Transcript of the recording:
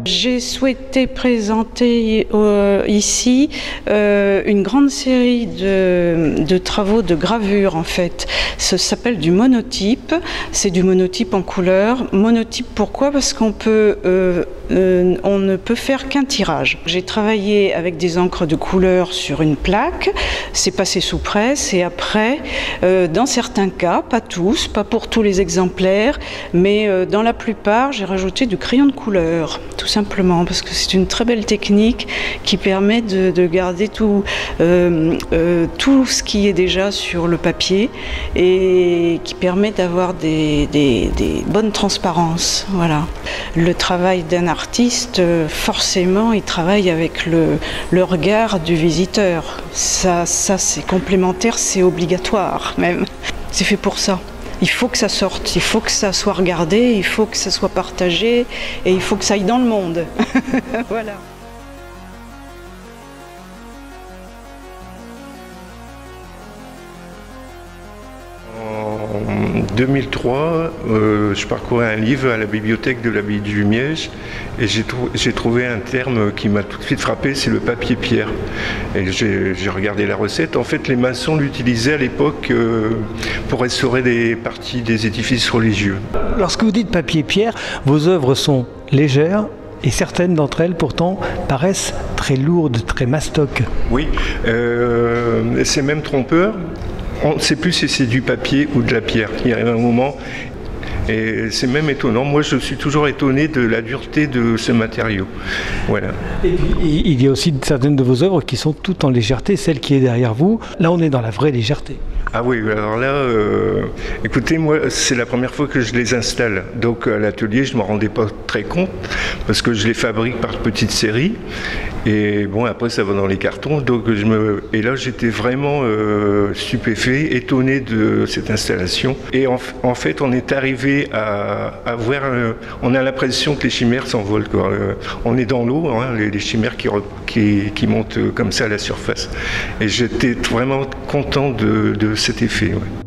J'ai souhaité présenter ici une grande série de travaux de gravure en fait. Ça s'appelle du monotype, c'est du monotype en couleur. Monotype pourquoi? Parce qu'on peut, on ne peut faire qu'un tirage. J'ai travaillé avec des encres de couleur sur une plaque, c'est passé sous presse et après, dans certains cas, pas tous, pas pour tous les exemplaires, mais dans la plupart, j'ai rajouté du crayon de couleur, tout simplement, parce que c'est une très belle technique qui permet de garder tout ce qui est déjà sur le papier et qui permet d'avoir des bonnes transparences. Voilà. Le travail d'un artiste, forcément, il travaille avec le regard du visiteur. Ça c'est complémentaire, c'est obligatoire même. C'est fait pour ça. Il faut que ça sorte, il faut que ça soit regardé, il faut que ça soit partagé et il faut que ça aille dans le monde. Voilà. En 2003, je parcourais un livre à la bibliothèque de l'abbaye du Jumièges et j'ai trouvé un terme qui m'a tout de suite frappé, c'est le papier pierre. Et j'ai regardé la recette. En fait, les maçons l'utilisaient à l'époque pour restaurer des parties des édifices religieux. Lorsque vous dites papier pierre, vos œuvres sont légères et certaines d'entre elles pourtant paraissent très lourdes, très mastoc. Oui, c'est même trompeur. On ne sait plus si c'est du papier ou de la pierre. Il y a un moment, et c'est même étonnant. Moi, je suis toujours étonné de la dureté de ce matériau. Voilà. Et puis, il y a aussi certaines de vos œuvres qui sont toutes en légèreté, celle qui est derrière vous. Là, on est dans la vraie légèreté. Ah oui, alors là, écoutez, moi, c'est la première fois que je les installe. Donc, à l'atelier, je ne m'en rendais pas très compte, parce que je les fabrique par petites séries. Et bon, après, ça va dans les cartons. Donc, et là, j'étais vraiment stupéfait, étonné de cette installation. Et en fait, on est arrivé à voir, on a l'impression que les chimères s'envolent, quoi. On est dans l'eau, hein, les chimères qui montent comme ça à la surface. Et j'étais vraiment content de cet effet. Ouais.